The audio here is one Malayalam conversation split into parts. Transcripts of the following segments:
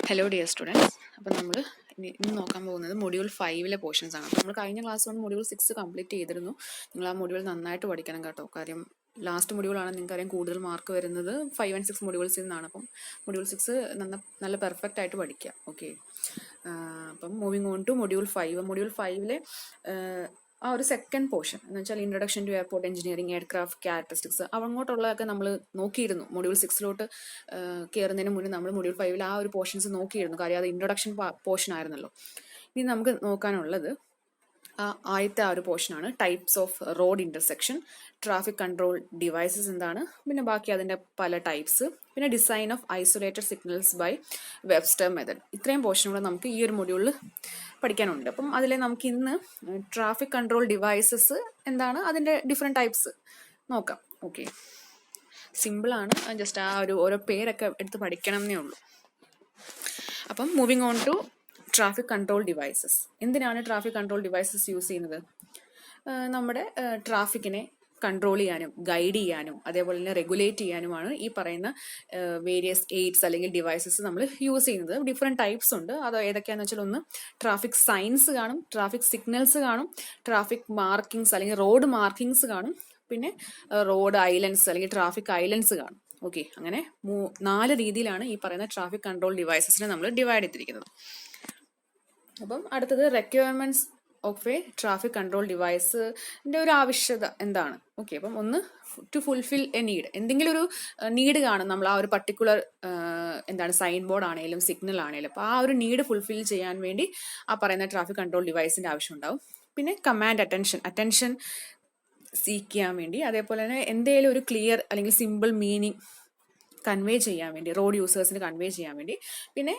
Hello dear students. അപ്പോൾ നമ്മൾ ഇന്ന് നോക്കാൻ പോകുന്നത് മൊഡ്യൂൾ 5 പോർഷൻസ് ആണ്. അപ്പോൾ നമ്മൾ കഴിഞ്ഞ ക്ലാസ് കൊണ്ട് മൊഡ്യൂൾ 6 കംപ്ലീറ്റ് ചെയ്തിരുന്നു. നിങ്ങൾ ആ മൊഡ്യൂൾ നന്നായിട്ട് പഠിക്കണം കേട്ടോ. കാര്യം ലാസ്റ്റ് മൊഡ്യൂളാണ് നിങ്ങൾക്കറിയാം കൂടുതൽ മാർക്ക് വരുന്നത് 5 and 6 മൊഡ്യൂൾസിൽ നിന്നാണ്. അപ്പം മൊഡ്യൂൾ 6 നല്ല പെർഫെക്റ്റ് ആയിട്ട് പഠിക്കുക. ഓക്കെ, അപ്പം moving on to module 5. Module 5 ആ ഒരു സെക്കൻഡ് പോർഷൻ എന്ന് വെച്ചാൽ introduction to airport engineering, aircraft characteristics, അങ്ങോട്ടുള്ളതൊക്കെ നമ്മൾ നോക്കിയിരുന്നു. മൊഡ്യൂൾ 6 കയറുന്നതിന് മുന്നേ നമ്മൾ മൊഡ്യൂൾ 5 ആ ഒരു പോർഷൻസ് നോക്കിയിരുന്നു. കാര്യം അത് ഇൻട്രൊഡക്ഷൻ പോർഷൻ ആയിരുന്നല്ലോ. ഇനി നമുക്ക് നോക്കാനുള്ളത് ആദ്യത്തെ ആ ഒരു പോർഷനാണ് types of road intersection, traffic control devices എന്താണ്, പിന്നെ ബാക്കി അതിൻ്റെ പല ടൈപ്സ്, പിന്നെ design of isolated signals by Webster method. ഇത്രയും പോർഷൻ കൂടെ നമുക്ക് ഈ ഒരു മൊഡ്യൂളിൽ പഠിക്കാനുണ്ട്. അപ്പം അതിലെ നമുക്ക് ഇന്ന് ട്രാഫിക് കൺട്രോൾ ഡിവൈസസ് എന്താണ്, അതിൻ്റെ ഡിഫറെൻറ്റ് ടൈപ്സ് നോക്കാം. ഓക്കെ, സിമ്പിളാണ്, ജസ്റ്റ് ആ ഒരു ഓരോ പേരൊക്കെ എടുത്ത് പഠിക്കണം എന്നേ ഉള്ളൂ. അപ്പം moving on to traffic control devices. എന്തിനാണ് ട്രാഫിക് കൺട്രോൾ ഡിവൈസസ് യൂസ് ചെയ്യുന്നത്? നമ്മുടെ ട്രാഫിക്കിനെ കൺട്രോൾ ചെയ്യാനും ഗൈഡ് ചെയ്യാനും അതേപോലെ തന്നെ റെഗുലേറ്റ് ചെയ്യാനുമാണ് ഈ പറയുന്ന വേരിയസ് എയ്ഡ്സ് അല്ലെങ്കിൽ ഡിവൈസസ് നമ്മൾ യൂസ് ചെയ്യുന്നത്. ഡിഫറെൻറ്റ് ടൈപ്സ് ഉണ്ട്. അത് ഏതൊക്കെയാണെന്ന് വെച്ചാൽ ഒന്ന് ട്രാഫിക് സൈൻസ് കാണും, ട്രാഫിക് സിഗ്നൽസ് കാണും, ട്രാഫിക് മാർക്കിങ്സ് അല്ലെങ്കിൽ റോഡ് മാർക്കിങ്സ് കാണും, പിന്നെ റോഡ് ഐലൻഡ്സ് അല്ലെങ്കിൽ ട്രാഫിക് ഐലൻഡ്സ് കാണും. ഓക്കെ, അങ്ങനെ 4 രീതിയിലാണ് ഈ പറയുന്ന ട്രാഫിക് കൺട്രോൾ ഡിവൈസസിനെ നമ്മൾ ഡിവൈഡ് ചെയ്തിരിക്കുന്നത്. അപ്പം അടുത്തത് requirements of a traffic control ഡിവൈസിന്റെ ഒരു ആവശ്യകത എന്താണ്? ഓക്കെ, അപ്പം ഒന്ന് ടു ഫുൾഫിൽ എ നീഡ്. എന്തെങ്കിലും ഒരു നീഡ് കാണും നമ്മൾ ആ ഒരു പർട്ടിക്കുലർ എന്താണ് സൈൻ ബോർഡ് ആണെങ്കിലും സിഗ്നൽ ആണെങ്കിലും. അപ്പോൾ ആ ഒരു നീഡ് ഫുൾഫിൽ ചെയ്യാൻ വേണ്ടി ആ പറയുന്ന ട്രാഫിക് കൺട്രോൾ ഡിവൈസിന്റെ ആവശ്യം ഉണ്ടാവും. പിന്നെ കമാൻഡ് അറ്റൻഷൻ സീക്ക് ചെയ്യാൻ വേണ്ടി, അതേപോലെ തന്നെ എന്തെങ്കിലും ഒരു ക്ലിയർ അല്ലെങ്കിൽ സിമ്പിൾ മീനിങ് കൺവേ ചെയ്യാൻ വേണ്ടി, റോഡ് യൂസേഴ്സിന് കൺവേ ചെയ്യാൻ വേണ്ടി, പിന്നെ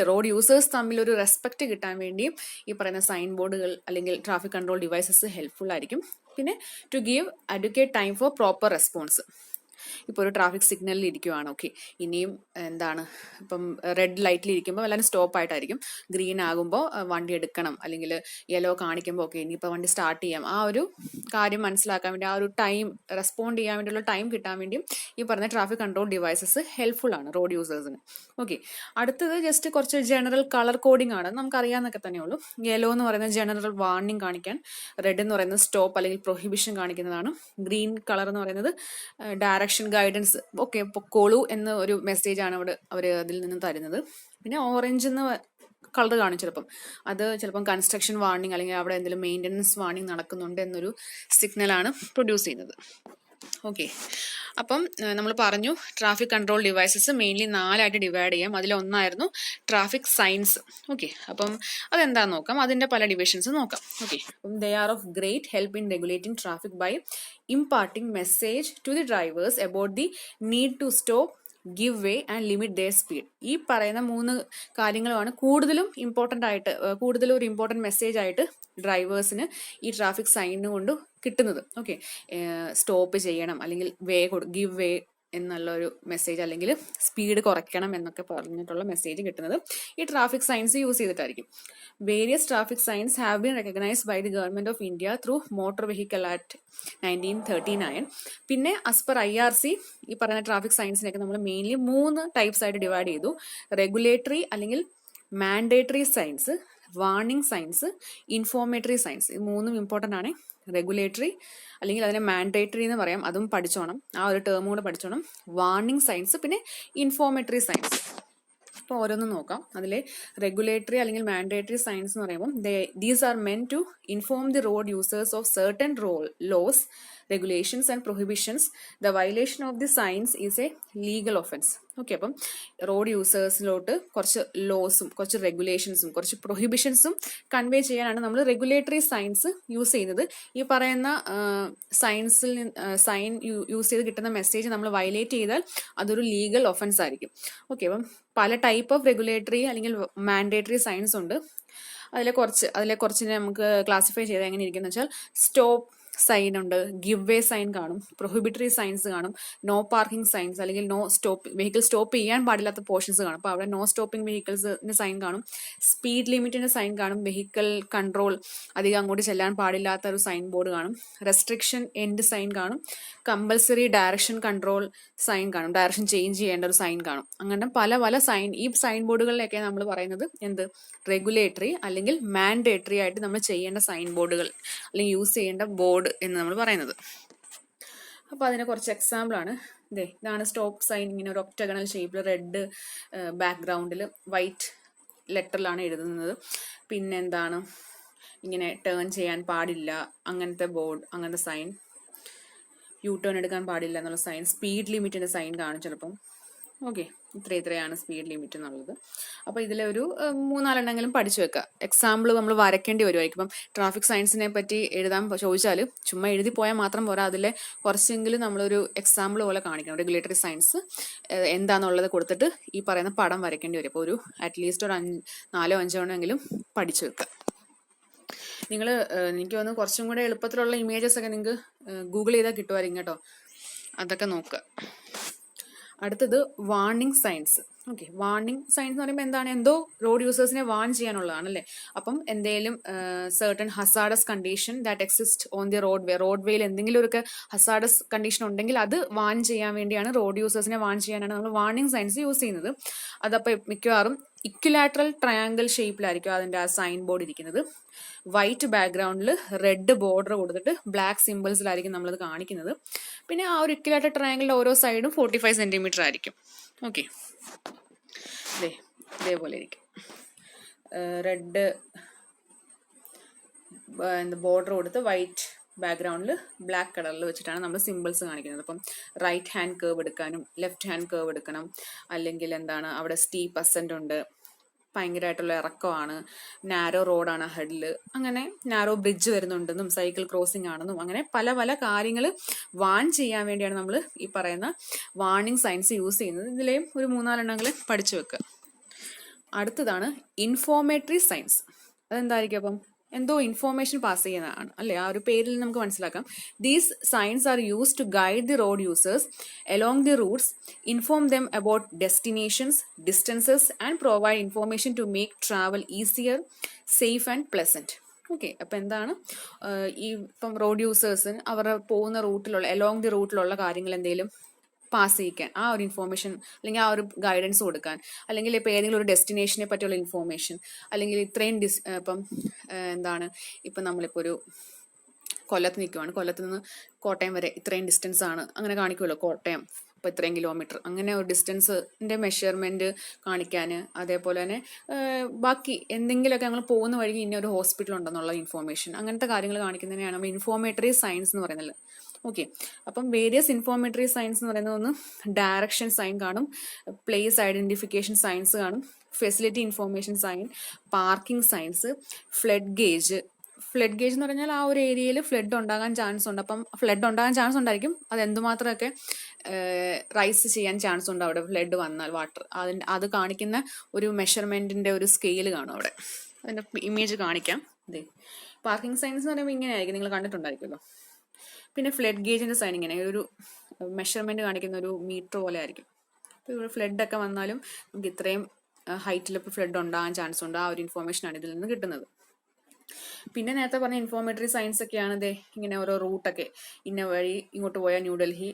റോഡ് യൂസേഴ്സ് തമ്മിൽ ഒരു റെസ്പെക്റ്റ് കിട്ടാൻ വേണ്ടിയും ഈ പറയുന്ന സൈൻ ബോർഡുകൾ അല്ലെങ്കിൽ ട്രാഫിക് കൺട്രോൾ ഡിവൈസസ് ഹെൽപ്ഫുൾ ആയിരിക്കും. പിന്നെ to give advocate time for proper response. ഇപ്പോൾ ഒരു ട്രാഫിക് സിഗ്നലിൽ ഇരിക്കുവാണ്, ഓക്കെ, ഇനിയും എന്താണ് ഇപ്പം റെഡ് ലൈറ്റിൽ ഇരിക്കുമ്പോൾ എല്ലാവരും സ്റ്റോപ്പ് ആയിട്ടായിരിക്കും, ഗ്രീൻ ആകുമ്പോൾ വണ്ടി എടുക്കണം, അല്ലെങ്കിൽ യെല്ലോ കാണിക്കുമ്പോൾ ഓക്കെ ഇനിയിപ്പോൾ വണ്ടി സ്റ്റാർട്ട് ചെയ്യാം. ആ ഒരു കാര്യം മനസ്സിലാക്കാൻ വേണ്ടി, ആ ഒരു ടൈം റെസ്പോണ്ട് ചെയ്യാൻ വേണ്ടിയുള്ള ടൈം കിട്ടാൻ വേണ്ടിയും ഈ പറഞ്ഞ ട്രാഫിക് കൺട്രോൾ ഡിവൈസസ് ഹെൽപ്ഫുൾ ആണ് റോഡ് യൂസേഴ്സിന്. ഓക്കെ, അടുത്തത് ജസ്റ്റ് കുറച്ച് ജനറൽ കളർ കോഡിംഗ് ആണ്. നമുക്കറിയാവുന്നൊക്കെ തന്നെയുള്ളൂ. യെല്ലോ എന്ന് പറയുന്നത് ജനറൽ വാർണിംഗ് കാണിക്കാൻ, റെഡ് എന്ന് പറയുന്നത് സ്റ്റോപ്പ് അല്ലെങ്കിൽ പ്രൊഹിബിഷൻ കാണിക്കുന്നതാണ്, ഗ്രീൻ കളർ എന്ന് പറയുന്നത് ഡയറക്ഷൻ ഗൈഡൻസ്, ഓക്കെ പൊക്കോളൂ എന്ന ഒരു മെസ്സേജ് ആണ് അവർ അതിൽ നിന്ന് തരുന്നത്. പിന്നെ ഓറഞ്ച് എന്ന് കളർ കാണും ചിലപ്പം, അത് ചിലപ്പം കൺസ്ട്രക്ഷൻ വാർണിംഗ് അല്ലെങ്കിൽ അവിടെ എന്തെങ്കിലും മെയിൻ്റനൻസ് വാർണിംഗ് നടക്കുന്നുണ്ട് എന്നൊരു സിഗ്നലാണ് പ്രൊഡ്യൂസ് ചെയ്യുന്നത്. ഓക്കെ, അപ്പം നമ്മൾ പറഞ്ഞു traffic control devices mainly 4 divide ചെയ്യാം. അതിലൊന്നായിരുന്നു ട്രാഫിക് സൈൻസ്. ഓക്കെ, അപ്പം അതെന്താന്ന് നോക്കാം, അതിൻ്റെ പല ഡിവിഷൻസ് നോക്കാം. ഓക്കെ, അപ്പം they are of great help in regulating traffic by imparting message to the drivers about the need to stop, give way and limit their speed. ഈ പറയുന്ന 3 കാര്യങ്ങളുമാണ് കൂടുതലും ഒരു ഇമ്പോർട്ടൻറ്റ് മെസ്സേജ് ആയിട്ട് ഡ്രൈവേഴ്സിന് ഈ ട്രാഫിക് സൈൻ കൊണ്ട് കിട്ടുന്നത്. ഓക്കെ, സ്റ്റോപ്പ് ചെയ്യണം അല്ലെങ്കിൽ ഗിവ് വേ എന്നുള്ളൊരു മെസ്സേജ്, അല്ലെങ്കിൽ സ്പീഡ് കുറയ്ക്കണം എന്നൊക്കെ പറഞ്ഞിട്ടുള്ള മെസ്സേജ് കിട്ടുന്നത് ഈ ട്രാഫിക് സൈൻസ് യൂസ് ചെയ്തിട്ടായിരിക്കും. Various traffic signs have been recognised by the government of India through motor vehicle act 1939. പിന്നെ ആസ് പെർ IRC ഈ പറയുന്ന ട്രാഫിക് സൈൻസിനൊക്കെ നമ്മൾ മെയിൻലി 3 ടൈപ്സ് ആയിട്ട് ഡിവൈഡ് ചെയ്തു. റെഗുലേറ്ററി അല്ലെങ്കിൽ mandatory signs, warning signs, informatory signs. ഇത് 3 ഇമ്പോർട്ടൻ്റ് ആണ്. റെഗുലേറ്ററി അല്ലെങ്കിൽ അതിനെ മാൻഡേറ്ററി എന്ന് പറയാം, അതും പഠിച്ചോണം, ആ ഒരു ടേം കൂടെ പഠിച്ചോണം. വാർണിംഗ് സൈൻസ്, പിന്നെ ഇൻഫോർമേറ്ററി സൈൻസ്. അപ്പോൾ ഓരോന്നും നോക്കാം. അതിലെ റെഗുലേറ്ററി അല്ലെങ്കിൽ മാൻഡേറ്ററി സൈൻസ് എന്ന് പറയുമ്പോൾ these are meant to inform the road users of certain laws, regulations and prohibitions. The violation of the signs is a legal offense. Okay, അപ്പം റോഡ് യൂസേഴ്സിലോട്ട് കുറച്ച് ലോസും കുറച്ച് റെഗുലേഷൻസും കുറച്ച് പ്രൊഹിബിഷൻസും കൺവേ ചെയ്യാനാണ് നമ്മൾ റെഗുലേറ്ററി സൈൻസ് യൂസ് ചെയ്യുന്നത്. ഈ പറയുന്ന സൈൻ യൂസ് ചെയ്ത് കിട്ടുന്ന മെസ്സേജ് നമ്മൾ വയലേറ്റ് ചെയ്താൽ അതൊരു ലീഗൽ ഒഫൻസ് ആയിരിക്കും. ഓക്കെ, അപ്പം പല ടൈപ്പ് ഓഫ് റെഗുലേറ്ററി അല്ലെങ്കിൽ മാൻഡേറ്ററി സൈൻസ് ഉണ്ട്. അതിലെ കുറച്ചിനെ നമുക്ക് ക്ലാസിഫൈ ചെയ്താൽ എങ്ങനെ ഇരിക്കുന്നു വെച്ചാൽ, സ്റ്റോപ്പ്, സൈൻ ഉണ്ട്, ഗിവ് വേ സൈൻ കാണും, പ്രൊഹിബിറ്ററി സൈൻസ് കാണും, നോ പാർക്കിംഗ് സൈൻസ് അല്ലെങ്കിൽ നോ സ്റ്റോപ്പ് വെഹിക്കിൾ സ്റ്റോപ്പ് ചെയ്യാൻ പാടില്ലാത്ത പോർഷൻസ് കാണും. അപ്പോൾ അവിടെ നോ സ്റ്റോപ്പിംഗ് വെഹിക്കിൾസിന്റെ സൈൻ കാണും, സ്പീഡ് ലിമിറ്റിന്റെ സൈൻ കാണും, വെഹിക്കിൾ കൺട്രോൾ അധികം അങ്ങോട്ട് ചെല്ലാൻ പാടില്ലാത്ത ഒരു സൈൻ ബോർഡ് കാണും, റെസ്ട്രിക്ഷൻ എൻഡ് സൈൻ കാണും, കമ്പൽസറി ഡയറക്ഷൻ കൺട്രോൾ സൈൻ കാണും, ഡയറക്ഷൻ ചേഞ്ച് ചെയ്യേണ്ട ഒരു സൈൻ കാണും. അങ്ങനെ പല പല സൈൻ, ഈ സൈൻ ബോർഡുകളിലൊക്കെ നമ്മൾ പറയുന്നത് എന്ത്, റെഗുലേറ്ററി അല്ലെങ്കിൽ മാൻഡേറ്ററി ആയിട്ട് നമ്മൾ ചെയ്യേണ്ട സൈൻ ബോർഡുകൾ അല്ലെങ്കിൽ യൂസ് ചെയ്യേണ്ട ബോർഡ് എന്ന് നമ്മൾ പറയുന്നത്. അപ്പോൾ അതിന് കുറച്ച് എക്സാമ്പിളാണ്. ഇതാണ് സ്റ്റോപ്പ് സൈൻ. ഇങ്ങനെ ഒരു ഒക്ടഗണൽ ഷേപ്പിൽ റെഡ് ബാക്ക്ഗ്രൗണ്ടിൽ വൈറ്റ് ലെറ്ററിലാണ് എഴുതുന്നത്. പിന്നെ എന്താണ്, ഇങ്ങനെ ടേൺ ചെയ്യാൻ പാടില്ല അങ്ങനത്തെ ബോർഡ്, അങ്ങനത്തെ സൈൻ, യു ടേൺ എടുക്കാൻ പാടില്ല എന്നുള്ള സൈൻ, സ്പീഡ് ലിമിറ്റിന്റെ സൈൻ കാണും ചിലപ്പം. ഓക്കെ, ഇത്രയാണ് സ്പീഡ് ലിമിറ്റ് എന്നുള്ളത്. അപ്പോൾ ഇതിലെ ഒരു 3-4 പഠിച്ചു വെക്കുക. എക്സാമ്പിൾ നമ്മൾ വരയ്ക്കേണ്ടി വരുമായിരിക്കും. ഇപ്പം ട്രാഫിക് സയൻസിനെ പറ്റി എഴുതാൻ ചോദിച്ചാൽ ചുമ്മാ എഴുതി പോയാൽ മാത്രം പോരാ, അതിലെ കുറച്ചെങ്കിലും നമ്മളൊരു എക്സാമ്പിൾ പോലെ കാണിക്കണം. റെഗുലേറ്ററി സയൻസ് എന്താണെന്നുള്ളത് കൊടുത്തിട്ട് ഈ പറയുന്ന പടം വരയ്ക്കേണ്ടി വരും. അപ്പോൾ ഒരു അറ്റ്ലീസ്റ്റ് ഒരു 4-5 എണ്ണമെങ്കിലും പഠിച്ചു വെക്കുക. നിങ്ങൾ എനിക്ക് തോന്നുന്നു കുറച്ചും കൂടെ എളുപ്പത്തിലുള്ള ഇമേജസ് ഒക്കെ നിങ്ങൾക്ക് ഗൂഗിൾ ചെയ്താൽ കിട്ടുമായിരിക്കും കേട്ടോ. അതൊക്കെ നോക്കുക. അടുത്തത് warning signs. Okay, warning signs എന്ന് പറയുമ്പോൾ എന്താണ്, എന്തോ റോഡ് യൂസേഴ്സിനെ വാൺ ചെയ്യാനുള്ളതാണ് അല്ലേ. അപ്പം എന്തെങ്കിലും certain hazardous condition that exist on the road വേയിൽ എന്തെങ്കിലും ഒരു ഹസാഡസ് കണ്ടീഷൻ ഉണ്ടെങ്കിൽ അത് വാൺ ചെയ്യാൻ വേണ്ടിയാണ്, റോഡ് യൂസേഴ്സിനെ വാൺ ചെയ്യാനാണ് നമ്മൾ വാർണിംഗ് സൈൻസ് യൂസ് ചെയ്യുന്നത്. അതപ്പോൾ മിക്കവാറും ഇക്വിലാറ്ററൽ ട്രയാങ്കിൾ ഷേപ്പിലായിരിക്കും അതിൻ്റെ ആ സൈൻ ബോർഡ് ഇരിക്കുന്നത്. വൈറ്റ് ബാക്ക്ഗ്രൗണ്ടിൽ റെഡ് ബോർഡർ കൊടുത്തിട്ട് ബ്ലാക്ക് സിമ്പിൾസിലായിരിക്കും നമ്മളത് കാണിക്കുന്നത്. പിന്നെ ആ ഒരു ഇക്വിലാറ്ററൽ ട്രയാങ്കിളിൻ്റെ ഓരോ സൈഡും 45 സെന്റിമീറ്റർ ആയിരിക്കും. ഓക്കെ, ഇതേപോലെ ഇരിക്കും. റെഡ് ബോർഡർ കൊടുത്ത് വൈറ്റ് ബാക്ക്ഗ്രൗണ്ടിൽ ബ്ലാക്ക് കളറിൽ വെച്ചിട്ടാണ് നമ്മൾ സിമ്പിൾസ് കാണിക്കുന്നത്. അപ്പം റൈറ്റ് ഹാൻഡ് കേർവ് എടുക്കാനും ലെഫ്റ്റ് ഹാൻഡ് കേർവ് എടുക്കണം, അല്ലെങ്കിൽ എന്താണ് അവിടെ സ്റ്റീപ്പ് അസെന്റ് ഉണ്ട്, ഭയങ്കരമായിട്ടുള്ള ഇറക്കമാണ്, നാരോ റോഡാണ് ഹെഡിൽ, അങ്ങനെ നാരോ ബ്രിഡ്ജ് വരുന്നുണ്ടെന്നും സൈക്കിൾ ക്രോസിംഗ് ആണെന്നും അങ്ങനെ പല പല കാര്യങ്ങൾ വാൺ ചെയ്യാൻ വേണ്ടിയാണ് നമ്മൾ ഈ പറയുന്ന വാർണിംഗ് സൈൻസ് യൂസ് ചെയ്യുന്നത്. ഇതിലെയും ഒരു 3-4 പഠിച്ചു വെക്കുക. അടുത്തതാണ് ഇൻഫോർമേറ്ററി സൈൻസ്. അതെന്തായിരിക്കും, അപ്പം എന്തോ ഇൻഫോർമേഷൻ പാസ് ചെയ്യുന്നതാണ് അല്ലേ, ആ ഒരു പേരിൽ നമുക്ക് മനസ്സിലാക്കാം. These signs are use to guide the road users along the routes, inform them about destinations, distances and provide information to make travel easier, safe and pleasant. Okay, അപ്പം എന്താണ്, ഇപ്പം റോഡ് യൂസേഴ്സിന് അവർ പോകുന്ന റൂട്ടിലുള്ള അലോങ് ദി റൂട്ടിലുള്ള കാര്യങ്ങൾ എന്തെങ്കിലും പാസ് ചെയ്യിക്കാൻ, ആ ഒരു ഇൻഫോർമേഷൻ അല്ലെങ്കിൽ ആ ഒരു ഗൈഡൻസ് കൊടുക്കാൻ, അല്ലെങ്കിൽ ഇപ്പോൾ ഏതെങ്കിലും ഒരു ഡെസ്റ്റിനേഷനെ പറ്റിയുള്ള ഇൻഫോർമേഷൻ, അല്ലെങ്കിൽ ഇത്രയും ഇപ്പം എന്താണ്, ഇപ്പം നമ്മളിപ്പോൾ ഒരു കൊല്ലത്ത് നിൽക്കുവാണ്, കൊല്ലത്ത് നിന്ന് കോട്ടയം വരെ ഇത്രയും ഡിസ്റ്റൻസ് ആണ് അങ്ങനെ കാണിക്കുമല്ലോ, കോട്ടയം ഇപ്പോൾ ഇത്രയും കിലോമീറ്റർ, അങ്ങനെ ഒരു ഡിസ്റ്റൻസിൻ്റെ മെഷർമെൻറ്റ് കാണിക്കാൻ, അതേപോലെ തന്നെ ബാക്കി എന്തെങ്കിലുമൊക്കെ നമ്മൾ പോകുന്ന വഴി ഇന്ന ഒരു ഹോസ്പിറ്റൽ ഉണ്ടെന്നുള്ള ഇൻഫോർമേഷൻ, അങ്ങനത്തെ കാര്യങ്ങൾ കാണിക്കുന്നതിനെയാണ് നമ്മൾ ഇൻഫോർമേറ്ററി സയൻസ് എന്ന് പറയുന്നത്. ഓക്കെ, അപ്പം വേരിയസ് ഇൻഫോർമേറ്ററി സയൻസ് എന്ന് പറയുന്നത് ഒന്ന് ഡയറക്ഷൻ സൈൻ കാണും, പ്ലേസ് ഐഡന്റിഫിക്കേഷൻ സയൻസ് കാണും, facility information sign, parking signs, flood gauge. Flood gauge എന്ന് പറഞ്ഞാൽ ആ ഒരു ഏരിയയിൽ ഫ്ലഡ് ഉണ്ടാകാൻ ചാൻസ് ഉണ്ട്. അപ്പം ഫ്ലഡ് ഉണ്ടാകാൻ ചാൻസ് ഉണ്ടായിരിക്കും, അത് എന്തുമാത്രമൊക്കെ റൈസ് ചെയ്യാൻ ചാൻസ് ഉണ്ട് അവിടെ ഫ്ലഡ് വന്നാൽ വാട്ടർ, അത് കാണിക്കുന്ന ഒരു മെഷർമെന്റിന്റെ ഒരു സ്കെയിൽ കാണും അവിടെ. അതിന്റെ ഇമേജ് കാണിക്കാം. ഇതേ പാർക്കിംഗ് സയൻസ് എന്ന് പറയുമ്പോൾ ഇങ്ങനെ ആയിരിക്കും, നിങ്ങൾ കണ്ടിട്ടുണ്ടായിരിക്കുമല്ലോ. പിന്നെ ഫ്ലഡ് ഗേജിന്റെ സൈൻ ഇങ്ങനെ ഒരു മെഷർമെന്റ് കാണിക്കുന്ന ഒരു മീറ്റർ പോലെ ആയിരിക്കും. ഇപ്പോൾ ഫ്ലഡ് ഒക്കെ വന്നാലും നമുക്ക് ഇത്രയും ഹൈറ്റിൽ ഇപ്പോൾ ഫ്ലഡ് ഉണ്ടാകാൻ ചാൻസ് ഉണ്ട്, ആ ഒരു ഇൻഫോർമേഷനാണ് ഇതിൽ നിന്ന് കിട്ടുന്നത്. പിന്നെ നേരത്തെ പറഞ്ഞ ഇൻഫോർമേറ്ററി സയൻസ് ഒക്കെയാണ് ഇങ്ങനെ ഓരോ റൂട്ടൊക്കെ, ഇന്ന വഴി ഇങ്ങോട്ട് പോയാൽ ന്യൂഡൽഹി,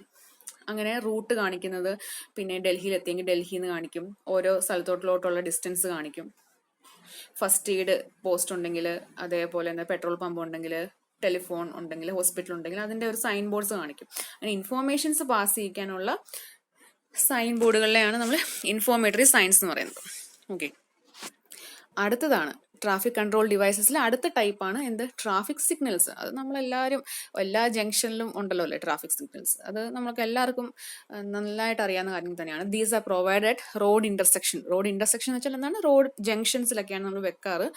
അങ്ങനെ റൂട്ട് കാണിക്കുന്നത്. പിന്നെ ഡൽഹിയിൽ എത്തിയെങ്കിൽ ഡൽഹിന്ന് കാണിക്കും, ഓരോ സ്ഥലത്തോട്ടിലോട്ടുള്ള ഡിസ്റ്റൻസ് കാണിക്കും. ഫസ്റ്റ് എയ്ഡ് പോസ്റ്റ് ഉണ്ടെങ്കിൽ, അതേപോലെ തന്നെ പെട്രോൾ പമ്പ് ഉണ്ടെങ്കിൽ, ടെലിഫോൺ ഉണ്ടെങ്കിൽ, ഹോസ്പിറ്റൽ ഉണ്ടെങ്കിൽ അതിന്റെ ഒരു സൈൻ ബോർഡ്സ് കാണിക്കും. അങ്ങനെ ഇൻഫോർമേഷൻസ് പാസ് ചെയ്യിക്കാനുള്ള സൈൻ ബോർഡുകളിലെയാണ് നമ്മൾ ഇൻഫോർമേറ്ററി സയൻസ് എന്ന് പറയുന്നത്. ഓക്കെ, അടുത്തതാണ് ട്രാഫിക് കൺട്രോൾ ഡിവൈസസിൽ അടുത്ത ടൈപ്പാണ് എന്ത്, ട്രാഫിക് സിഗ്നൽസ്. അത് നമ്മളെല്ലാവരും എല്ലാ ജംഗ്ഷനിലും ഉണ്ടല്ലോ അല്ലേ ട്രാഫിക് സിഗ്നൽസ്, അത് നമുക്ക് എല്ലാവർക്കും നന്നായിട്ട് അറിയാവുന്ന കാര്യം തന്നെയാണ്. These are provided road intersection. Road intersection എന്ന് വെച്ചാൽ എന്താണ്, റോഡ് ജംഗ്ഷൻസിലൊക്കെയാണ് നമ്മൾ വെക്കാറ്.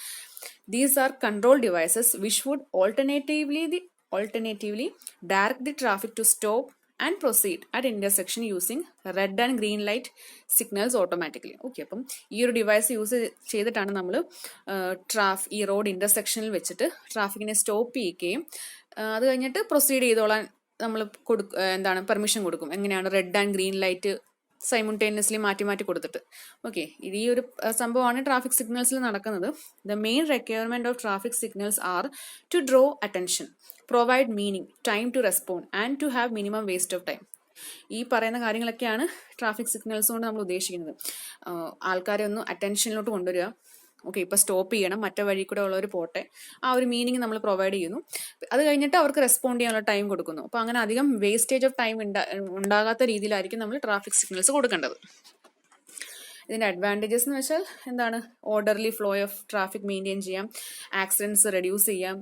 These are control devices which would alternatively direct the traffic to stop and proceed at intersection using red and green light signals automatically. Okay, അപ്പം ഈ ഒരു ഡിവൈസ് യൂസ് ചെയ്തിട്ടാണ് നമ്മൾ ഈ റോഡ് ഇന്റർസെക്ഷനിൽ വെച്ചിട്ട് ട്രാഫിക്കിനെ സ്റ്റോപ്പ് ചെയ്യുകയും അത് കഴിഞ്ഞിട്ട് പ്രൊസീഡ് ചെയ്തോളാൻ നമ്മൾ എന്താണ് പെർമിഷൻ കൊടുക്കും. എങ്ങനെയാണ് red and green light simultaneously മാറ്റി മാറ്റി കൊടുത്തിട്ട്. ഓക്കെ, ഈ ഒരു സംഭവമാണ് ട്രാഫിക് സിഗ്നൽസിൽ നടക്കുന്നത്. The main requirement of traffic signals are to draw attention, provide meaning, time to respond and to have minimum waste of time. ഈ പറയുന്ന കാര്യങ്ങളൊക്കെയാണ് ട്രാഫിക് സിഗ്നൽസ് കൊണ്ട് നമ്മൾ ഉദ്ദേശിക്കുന്നത്. ആൾക്കാരെ ഒന്ന് അറ്റൻഷനിലോട്ട് കൊണ്ടുവരിക. ഓക്കെ, ഇപ്പൊ സ്റ്റോപ്പ് ചെയ്യണം, മറ്റേ വഴി കൂടെ ഉള്ളവർ പോട്ടെ, ആ ഒരു മീനിങ് നമ്മൾ പ്രൊവൈഡ് ചെയ്യുന്നു. അത് കഴിഞ്ഞിട്ട് അവർക്ക് റെസ്പോണ്ട് ചെയ്യാനുള്ള ടൈം കൊടുക്കുന്നു. അപ്പൊ അങ്ങനെ അധികം വേസ്റ്റേജ് ഓഫ് ടൈം ഉണ്ടാകാത്ത രീതിയിലായിരിക്കും നമ്മൾ ട്രാഫിക് സിഗ്നൽസ് കൊടുക്കേണ്ടത്. ഇതിന്റെ അഡ്വാൻറ്റേജസ് എന്ന് വെച്ചാൽ എന്താണ്? Orderly flow of traffic maintain ചെയ്യാം, ആക്സിഡൻസ് റെഡ്യൂസ് ചെയ്യാം,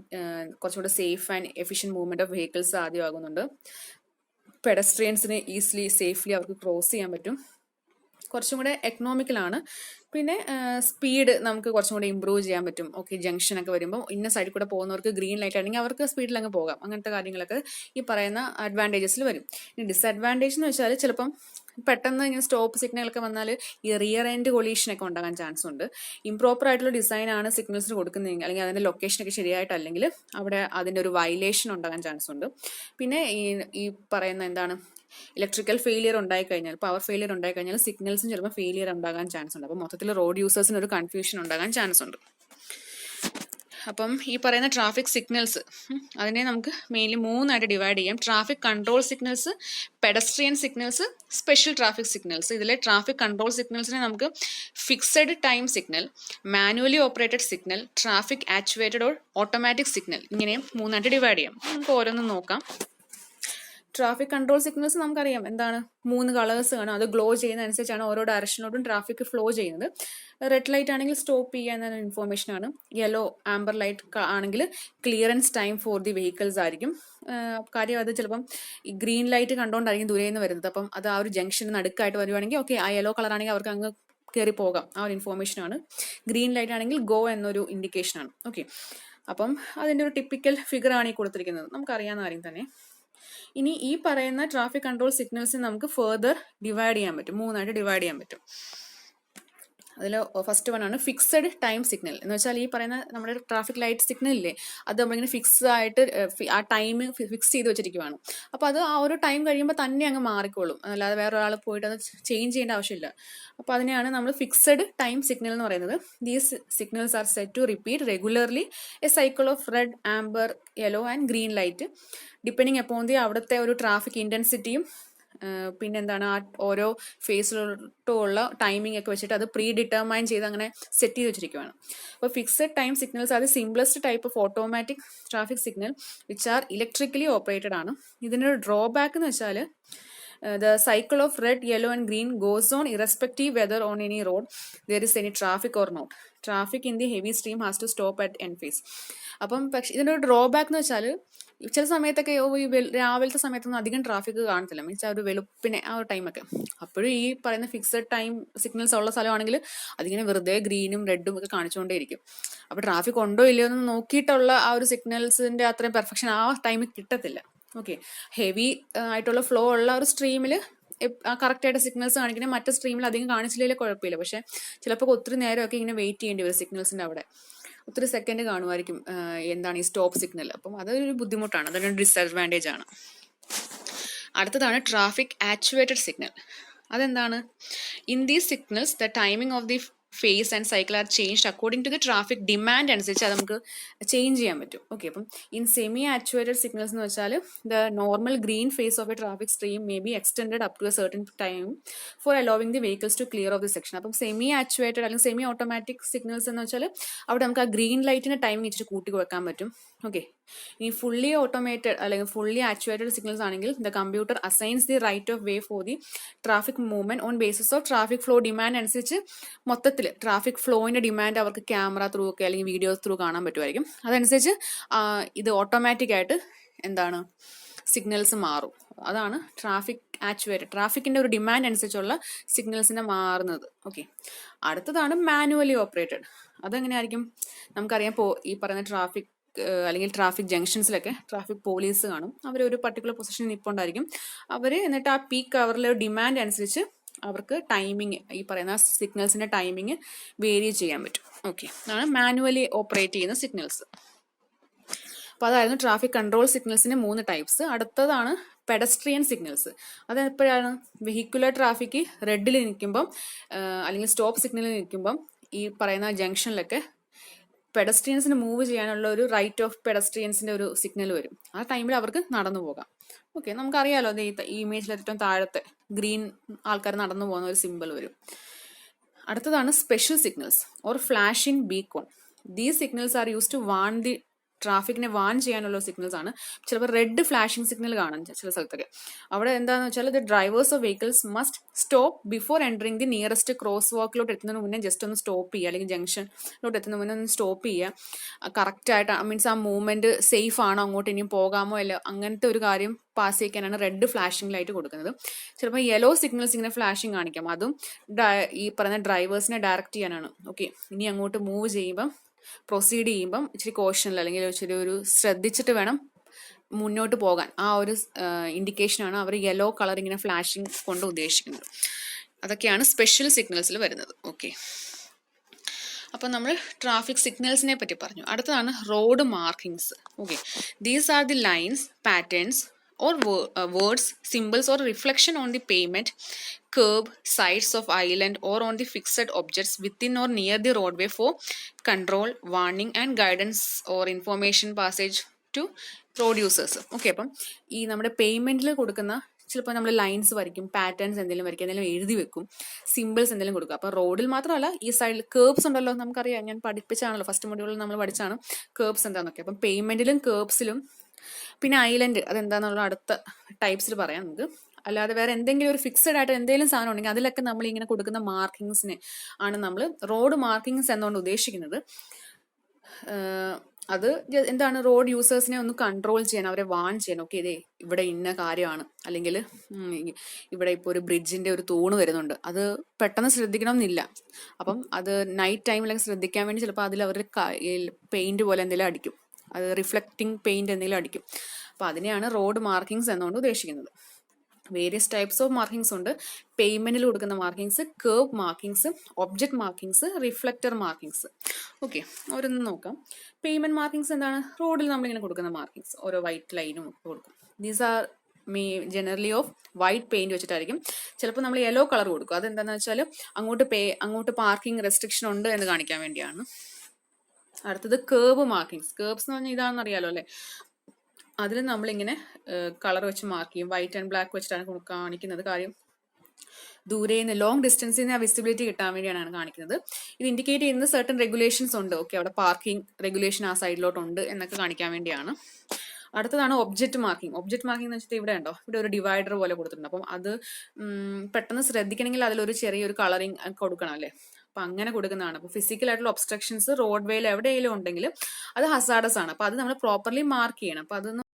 കുറച്ചുകൂടെ safe and efficient movement of vehicles സാധ്യമാകുന്നുണ്ട്. പെഡസ്ട്രിയൻസിന് ഈസിലി സേഫ്ലി അവർക്ക് ക്രോസ് ചെയ്യാൻ പറ്റും. കുറച്ചും കൂടെ എക്കണോമിക്കലാണ്. പിന്നെ സ്പീഡ് നമുക്ക് കുറച്ചും കൂടെ ഇമ്പ്രൂവ് ചെയ്യാൻ പറ്റും. ഓക്കെ, ജംഗ്ഷനൊക്കെ വരുമ്പോൾ ഇന്ന സൈഡിൽ കൂടെ പോകുന്നവർക്ക് ഗ്രീൻ ലൈറ്റ് ആണെങ്കിൽ അവർക്ക് സ്പീഡിൽ അങ്ങ് പോകാം. അങ്ങനത്തെ കാര്യങ്ങളൊക്കെ ഈ പറയുന്ന അഡ്വാൻറ്റേജസിൽ വരും. ഇനി ഡിസഡ്വാൻറ്റേജ് എന്ന് വെച്ചാൽ ചിലപ്പം പെട്ടെന്ന് ഇങ്ങനെ സ്റ്റോപ്പ് സിഗ്നലൊക്കെ വന്നാൽ ഈ റിയർ എൻഡ് കൊളീഷനൊക്കെ ഉണ്ടാകാൻ ചാൻസ് ഉണ്ട്. ഇംപ്രോപ്പർ ആയിട്ടുള്ള ഡിസൈൻ ആണ് സിഗ്നൽസിന് കൊടുക്കുന്നതെങ്കിൽ, അല്ലെങ്കിൽ അതിന്റെ ലൊക്കേഷനൊക്കെ ശരിയായിട്ടല്ലെങ്കിൽ അവിടെ അതിന്റെ ഒരു വയലേഷൻ ഉണ്ടാകാൻ ചാൻസ് ഉണ്ട്. പിന്നെ ഈ പറയുന്ന എന്താണ്, ഇലക്ട്രിക്കൽ ഫെയിലിയർ ഉണ്ടായിക്കഴിഞ്ഞാൽ, പവർ ഫെയിലിയർ ഉണ്ടായിക്കഴിഞ്ഞാൽ സിഗ്നൽസും ചിലപ്പോൾ ഫെയിലിയർ ഉണ്ടാകാൻ ചാൻസ് ഉണ്ട്. അപ്പോൾ മൊത്തത്തിൽ റോഡ് യൂസേഴ്സിന് ഒരു കൺഫ്യൂഷൻ ഉണ്ടാകാൻ ചാൻസ് ഉണ്ട്. അപ്പം ഈ പറയുന്ന ട്രാഫിക് സിഗ്നൽസ് അതിനെ നമുക്ക് മെയിൻലി 3 ആയിട്ട് ഡിവൈഡ് ചെയ്യാം. Traffic control signals, pedestrian signals, special traffic signals. ഇതിലെ ട്രാഫിക് കൺട്രോൾ സിഗ്നൽസിനെ നമുക്ക് fixed time signal, manually operated signal, traffic actuated or automatic signal, ഇങ്ങനെയും 3 ആയിട്ട് ഡിവൈഡ് ചെയ്യാം. നമുക്ക് ഓരോന്നും നോക്കാം. ട്രാഫിക് കൺട്രോൾ സിഗ്നൽസ് നമുക്കറിയാം എന്താണ്, 3 കളേഴ്സ് ആണ്. അത് ഗ്ലോ ചെയ്യുന്ന അനുസരിച്ചാണ് ഓരോ ഡയറക്ഷനിലോട്ടും ട്രാഫിക് ഫ്ലോ ചെയ്യുന്നത്. റെഡ് ലൈറ്റ് ആണെങ്കിൽ സ്റ്റോപ്പ് ചെയ്യാൻ ഇൻഫോർമേഷൻ ആണ്. യെല്ലോ ആംബർ ലൈറ്റ് ആണെങ്കിൽ clearance time for the vehicles ആയിരിക്കും. കാര്യം അത് ചിലപ്പം ഈ ഗ്രീൻ ലൈറ്റ് കണ്ടുകൊണ്ടായിരിക്കും ദൂരെ നിന്ന് വരുന്നത്. അപ്പം അത് ആ ഒരു ജംഗ്ഷന് നടുക്കായിട്ട് വരുവാണെങ്കിൽ ഓക്കെ, ആ യെല്ലോ കളർ ആണെങ്കിൽ അവർക്ക് അങ്ങ് കയറി പോകാം, ആ ഒരു ഇൻഫോർമേഷൻ ആണ്. ഗ്രീൻ ലൈറ്റ് ആണെങ്കിൽ ഗോ എന്നൊരു ഇൻഡിക്കേഷൻ ആണ്. ഓക്കെ, അപ്പം അതിൻ്റെ ഒരു ടിപ്പിക്കൽ ഫിഗർ ആണ് ഈ കൊടുത്തിരിക്കുന്നത്, നമുക്കറിയാവുന്ന കാര്യം തന്നെ. ഇനി ഈ പറയുന്ന ട്രാഫിക് കൺട്രോൾ സിഗ്നൽസ് നമുക്ക് ഫെർദർ ഡിവൈഡ് ചെയ്യാൻ പറ്റും, 3 ആയിട്ട് ഡിവൈഡ് ചെയ്യാൻ പറ്റും. അതിൽ ഫസ്റ്റ് വൺ ആണ് ഫിക്സഡ് ടൈം സിഗ്നൽ. എന്ന് വെച്ചാൽ ഈ പറയുന്ന നമ്മുടെ ട്രാഫിക് ലൈറ്റ് സിഗ്നൽ ഇല്ലേ, അത് നമ്മളിങ്ങനെ ഫിക്സ് ആയിട്ട് ആ ടൈം ഫിക്സ് ചെയ്ത് വെച്ചിരിക്കുവാണ്. അപ്പോൾ അത് ആ ഒരു ടൈം കഴിയുമ്പോൾ തന്നെ അങ്ങ് മാറിക്കോളും, അല്ലാതെ വേറെ ഒരാൾ പോയിട്ട് അത് ചേഞ്ച് ചെയ്യേണ്ട ആവശ്യമില്ല. അപ്പോൾ അതിനെയാണ് നമ്മൾ ഫിക്സഡ് ടൈം സിഗ്നൽ എന്ന് പറയുന്നത്. These signals are set to repeat regularly a cycle of red, amber, yellow and green light depending upon the അവിടുത്തെ ഒരു ട്രാഫിക് ഇൻറ്റൻസിറ്റിയും പിന്നെന്താണ് ആ ഓരോ ഫേസിലോട്ടുള്ള ടൈമിംഗ് ഒക്കെ വെച്ചിട്ട് അത് പ്രീ ഡിറ്റർമൈൻ ചെയ്ത് അങ്ങനെ സെറ്റ് ചെയ്ത് വെച്ചിരിക്കുകയാണ്. അപ്പോൾ ഫിക്സഡ് ടൈം സിഗ്നൽസ് അത് simplest type of automatic traffic signal which are electrically operated ആണ്. ഇതിനൊരു ഡ്രോബാക്ക് എന്ന് വെച്ചാൽ the cycle of red, yellow and green goes on irrespective whether on any road there is any traffic or not. Traffic in the heavy stream has to stop at end phase. അപ്പം പക്ഷെ ഇതിൻ്റെ ഒരു ഡ്രോബാക്ക് എന്ന് വെച്ചാൽ ചില സമയത്തൊക്കെ ഈ രാവിലത്തെ സമയത്തൊന്നും അധികം ട്രാഫിക് കാണത്തില്ല, മീൻസ് ആ ഒരു വെളുപ്പിനെ ആ ഒരു ടൈമൊക്കെ. അപ്പോഴും ഈ പറയുന്ന ഫിക്സഡ് ടൈം സിഗ്നൽസ് ഉള്ള സ്ഥലമാണെങ്കിൽ അതിങ്ങനെ വെറുതെ ഗ്രീനും റെഡും ഒക്കെ കാണിച്ചുകൊണ്ടേയിരിക്കും. അപ്പോൾ ട്രാഫിക് ഉണ്ടോ ഇല്ലയോ എന്ന് നോക്കിയിട്ടുള്ള ആ ഒരു സിഗ്നൽസിൻ്റെ അത്രയും പെർഫെക്ഷൻ ആ ടൈമിൽ കിട്ടത്തില്ല. ഓക്കെ, ഹെവി ആയിട്ടുള്ള ഫ്ലോ ഉള്ള ഒരു സ്ട്രീമിൽ കറക്റ്റായിട്ട് സിഗ്നൽസ് കാണിക്കുന്നത്, മറ്റേ സ്ട്രീമിൽ അധികം കാണിച്ചില്ലെങ്കിൽ കുഴപ്പമില്ല. പക്ഷെ ചിലപ്പോൾ ഒത്തിരി നേരമൊക്കെ ഇങ്ങനെ വെയിറ്റ് ചെയ്യേണ്ടി വരും സിഗ്നൽസിൻ്റെ അവിടെ, ഒത്തിരി സെക്കൻഡ് കാണുമായിരിക്കും എന്താണ് ഈ സ്റ്റോപ്പ് സിഗ്നൽ. അപ്പം അതൊരു ബുദ്ധിമുട്ടാണ്, അതൊരു ഡിസഡ്വാൻറ്റേജ് ആണ്. അടുത്തതാണ് ട്രാഫിക് ആക്ച്വേറ്റഡ് സിഗ്നൽ. അതെന്താണ്? In these signals the timing of the phase and cycle are change according to the traffic demand അനുസരിച്ച് അത് നമുക്ക് ചേഞ്ച് ചെയ്യാൻ പറ്റും. ഓക്കെ, അപ്പം ഇൻ സെമി ആക്ച്വേറ്റഡ് സിഗ്നൽസ് എന്ന് വെച്ചാൽ the normal green phase of a traffic stream may be extended up to a certain time for allowing the vehicles to clear off the section. അപ്പം സെമി ആക്ച്വേറ്റഡ് അല്ലെങ്കിൽ സെമി ഓട്ടോമാറ്റിക് സിഗ്നൽസ് എന്ന് വെച്ചാൽ അവിടെ നമുക്ക് ആ ഗ്രീൻ ലൈറ്റിന് ടൈം വെച്ചിട്ട് കൂട്ടി വെക്കാൻ പറ്റും. ഓക്കെ, ഇനി ഫുള്ളി ഓട്ടോമേറ്റഡ് അല്ലെങ്കിൽ ഫുള്ളി ആക്ച്വേറ്റഡ് സിഗ്നൽസ് ആണെങ്കിൽ the computer assigns the right of way for the traffic movement on basis of traffic flow demand അനുസരിച്ച് മൊത്തത്തിൽ ട്രാഫിക് ഫ്ലോയിന്റെ ഡിമാൻഡ് അവർക്ക് ക്യാമറ ത്രൂ ഒക്കെ അല്ലെങ്കിൽ വീഡിയോ ത്രൂ കാണാൻ പറ്റുമായിരിക്കും. അതനുസരിച്ച് ഇത് ഓട്ടോമാറ്റിക് ആയിട്ട് എന്താണ് സിഗ്നൽസ് മാറും. അതാണ് ട്രാഫിക് ആക്ച്വേറ്റഡ്, ട്രാഫിക്കിന്റെ ഒരു ഡിമാൻഡ് അനുസരിച്ചുള്ള സിഗ്നൽസിനെ മാറുന്നത്. ഓക്കെ, അടുത്തതാണ് മാനുവലി ഓപ്പറേറ്റഡ്. അതെങ്ങനെയായിരിക്കും? നമുക്കറിയാം, ഈ പറയുന്ന ട്രാഫിക് അല്ലെങ്കിൽ ട്രാഫിക് ജംഗ്ഷൻസിലൊക്കെ ട്രാഫിക് പോലീസ് കാണും. അവർ ഒരു പർട്ടിക്കുലർ പൊസിഷനിൽ നിൽപ്പുണ്ടായിരിക്കും. അവർ എന്നിട്ട് ആ പീക്ക് അവറിലെ ഡിമാൻഡ് അനുസരിച്ച് അവർക്ക് ടൈമിങ്, ഈ പറയുന്ന സിഗ്നൽസിന്റെ ടൈമിങ് വേരി ചെയ്യാൻ പറ്റും. ഓക്കെ, അതാണ് മാനുവലി ഓപ്പറേറ്റ് ചെയ്യുന്ന സിഗ്നൽസ്. അപ്പോൾ അതായിരുന്നു ട്രാഫിക് കൺട്രോൾ സിഗ്നൽസിൻ്റെ 3 ടൈപ്സ്. അടുത്തതാണ് പെഡസ്ട്രിയൻ സിഗ്നൽസ്. അത് എപ്പോഴാണ്? വെഹിക്കുലർ ട്രാഫിക് റെഡിൽ നിൽക്കുമ്പം അല്ലെങ്കിൽ സ്റ്റോപ്പ് സിഗ്നലിൽ നിൽക്കുമ്പം ഈ പറയുന്ന ജംഗ്ഷനിലൊക്കെ പെഡസ്ട്രിയൻസിന് മൂവ് ചെയ്യാനുള്ള ഒരു റൈറ്റ് ഓഫ് പെഡസ്ട്രിയൻസിൻ്റെ ഒരു സിഗ്നൽ വരും. ആ ടൈമിൽ അവർക്ക് നടന്നു പോകാം. ഓക്കെ, നമുക്കറിയാലോ ഈ ഇമേജിൽ ഏറ്റവും താഴത്തെ ഗ്രീൻ ആൾക്കാർ നടന്നു പോകുന്ന ഒരു സിമ്പിൾ വരും. അടുത്തതാണ് special signals or flashing beacon. These signals are use to warn the ട്രാഫിക്കിനെ വാൺ ചെയ്യാനുള്ള സിഗ്നൽസ് ആണ്. ചിലപ്പോൾ റെഡ് ഫ്ലാഷിംഗ് സിഗ്നൽ കാണാം ചില സ്ഥലത്തൊക്കെ. അവിടെ എന്താണെന്ന് വെച്ചാൽ the drivers of vehicles must stop before entering the nearest cross വാക്കിലോട്ട് എത്തുന്നതിന് മുന്നേ ജസ്റ്റ് ഒന്ന് സ്റ്റോപ്പ് ചെയ്യുക, അല്ലെങ്കിൽ ജംഗ്ഷനിലോട്ട് എത്തുന്നതിന് മുന്നേ ഒന്ന് സ്റ്റോപ്പ് ചെയ്യുക. കറക്റ്റായിട്ട് മീൻസ് ആ മൂവ്മെൻറ്റ് സേഫ് ആണോ, അങ്ങോട്ട് ഇനിയും പോകാമോ അല്ല, അങ്ങനത്തെ ഒരു കാര്യം പാസ് ചെയ്യിക്കാനാണ് റെഡ് ഫ്ലാഷിംഗ് ലൈറ്റ് കൊടുക്കുന്നത്. ചിലപ്പോൾ യെല്ലോ സിഗ്നൽസ് ഇങ്ങനെ ഫ്ലാഷിംഗ് കാണിക്കാം. അതും ഈ പറയുന്ന ഡ്രൈവേഴ്സിനെ ഡയറക്റ്റ് ചെയ്യാനാണ്. ഓക്കെ, ഇനി അങ്ങോട്ട് മൂവ് ചെയ്യുമ്പം പ്രൊസീഡ് ചെയ്യുമ്പം ഇച്ചിരി കോഷനിൽ അല്ലെങ്കിൽ ഇച്ചിരി ഒരു ശ്രദ്ധിച്ചിട്ട് വേണം മുന്നോട്ട് പോകാൻ. ആ ഒരു ഇൻഡിക്കേഷനാണ് അവർ യെല്ലോ കളർ ഇങ്ങനെ ഫ്ലാഷിംഗ് കൊണ്ട് ഉദ്ദേശിക്കുന്നത്. അതൊക്കെയാണ് സ്പെഷ്യൽ സിഗ്നൽസിൽ വരുന്നത്. ഓക്കെ, അപ്പം നമ്മൾ ട്രാഫിക് സിഗ്നൽസിനെ പറ്റി പറഞ്ഞു. അടുത്തതാണ് road markings. Okay, these are the lines, patterns or words, symbols or reflection on the pavement, curb, sides of island or on the fixed objects within or near the roadway for control, warning and guidance or information passage to road users. Okay, അപ്പം ഈ നമ്മുടെ പേയ്മെൻറ്റിൽ കൊടുക്കുന്ന ചിലപ്പോൾ നമ്മൾ ലൈൻസ് വരയ്ക്കും, പാറ്റേൺസ് എന്തെങ്കിലും വരയ്ക്കും, എന്തെങ്കിലും എഴുതി വെക്കും, സിമ്പിൾസ് എന്തെങ്കിലും കൊടുക്കും. അപ്പോൾ റോഡിൽ മാത്രമല്ല ഈ സൈഡിൽ കേർബ്സ് ഉണ്ടല്ലോ, നമുക്കറിയാം, ഞാൻ പഠിപ്പിച്ചാണല്ലോ, ഫസ്റ്റ് മൊഡ്യൂളിൽ നമ്മൾ പഠിച്ചാണ് കേർബ്സ് എന്താണെന്നൊക്കെ. അപ്പം പേയ്മെൻറ്റിലും കേർബ്സിലും പിന്നെ ഐലൻഡ് അതെന്താന്നുള്ള അടുത്ത ടൈപ്സിൽ പറയാം നമുക്ക്. അല്ലാതെ വേറെ എന്തെങ്കിലും ഒരു ഫിക്സഡ് ആയിട്ട് എന്തെങ്കിലും സാധനം ഉണ്ടെങ്കിൽ അതിലൊക്കെ നമ്മൾ ഇങ്ങനെ കൊടുക്കുന്ന മാർക്കിങ്സിനെ ആണ് നമ്മൾ റോഡ് മാർക്കിങ്സ് എന്നുകൊണ്ട് ഉദ്ദേശിക്കുന്നത്. അത് എന്താണ്, റോഡ് യൂസേഴ്സിനെ ഒന്ന് കൺട്രോൾ ചെയ്യണം, അവരെ വാൺ ചെയ്യണം. ഓക്കെ, ഇതേ ഇവിടെ ഇന്ന കാര്യമാണ്, അല്ലെങ്കിൽ ഇവിടെ ഇപ്പോൾ ഒരു ബ്രിഡ്ജിന്റെ ഒരു തൂണ് വരുന്നുണ്ട്, അത് പെട്ടെന്ന് ശ്രദ്ധിക്കണമെന്നില്ല. അപ്പം അത് നൈറ്റ് ടൈമിലൊക്കെ ശ്രദ്ധിക്കാൻ വേണ്ടി ചിലപ്പോൾ അതിൽ അവർ പെയിന്റ് പോലെ എന്തെങ്കിലും അടിക്കും, അത് റിഫ്ലക്റ്റിംഗ് പെയിന്റ് എന്തെങ്കിലും അടിക്കും. അപ്പോൾ അതിനെയാണ് റോഡ് മാർക്കിങ്സ് എന്നുകൊണ്ട് ഉദ്ദേശിക്കുന്നത്. വേരിയസ് ടൈപ്സ് ഓഫ് മാർക്കിങ്സ് ഉണ്ട്. പേയ്മെന്റിൽ കൊടുക്കുന്ന markings, curve markings, object markings, reflector markings. Okay, ഓരോന്ന് നോക്കാം. പേയ്മെന്റ് മാർക്കിങ്സ് എന്താണ്? റോഡിൽ നമ്മളിങ്ങനെ കൊടുക്കുന്ന മാർക്കിങ്സ്, ഓരോ വൈറ്റ് ലൈനും കൊടുക്കും. These are generally of white paint വെച്ചിട്ടായിരിക്കും. ചിലപ്പോൾ നമ്മൾ യെല്ലോ കളർ കൊടുക്കും. അതെന്താണെന്ന് വെച്ചാൽ അങ്ങോട്ട് പാർക്കിംഗ് റെസ്ട്രിക്ഷൻ ഉണ്ട് എന്ന് കാണിക്കാൻ വേണ്ടിയാണ്. അടുത്തത് കേർവ് മാർക്കിങ്സ്. കേർബ്സ് എന്ന് പറഞ്ഞാൽ ഇതാണെന്ന് അറിയാലോ അല്ലേ. അതിൽ നമ്മളിങ്ങനെ കളർ വെച്ച് മാർക്ക് ചെയ്യും. വൈറ്റ് ആൻഡ് ബ്ലാക്ക് വെച്ചിട്ടാണ് കാണിക്കുന്നത്. കാര്യം ദൂരെ നിന്ന് ലോങ് ഡിസ്റ്റൻസിൽ നിന്ന് ആ വിസിബിലിറ്റി കിട്ടാൻ വേണ്ടിയാണ് കാണിക്കുന്നത്. ഇത് ഇൻഡിക്കേറ്റ് ചെയ്യുന്നത് സർട്ടൻ റെഗുലേഷൻസ് ഉണ്ട്. ഓക്കെ, അവിടെ പാർക്കിംഗ് റെഗുലേഷൻ ആ സൈഡിലോട്ടുണ്ട് എന്നൊക്കെ കാണിക്കാൻ വേണ്ടിയാണ്. അടുത്തതാണ് ഒബ്ജക്റ്റ് മാർക്കിംഗ്. ഒബ്ജക്റ്റ് മാർക്കിംഗ് എന്ന് വെച്ചാൽ ഇവിടെ ഉണ്ടോ, ഇവിടെ ഒരു ഡിവൈഡർ പോലെ കൊടുത്തിട്ടുണ്ട്. അപ്പം അത് പെട്ടെന്ന് ശ്രദ്ധിക്കണമെങ്കിൽ അതിലൊരു ചെറിയൊരു കളറിങ് കൊടുക്കണം അല്ലേ. അപ്പം അങ്ങനെ കൊടുക്കുന്നതാണ്. അപ്പോൾ ഫിസിക്കൽ ആയിട്ടുള്ള ഒബ്സ്ട്രക്ഷൻസ് റോഡ് വേയിൽ എവിടെയെങ്കിലും ഉണ്ടെങ്കിൽ അത് ഹസാഡസ് ആണ്. അപ്പം അത് നമ്മൾ പ്രോപ്പർലി മാർക്ക് ചെയ്യണം. അപ്പം അതൊന്ന്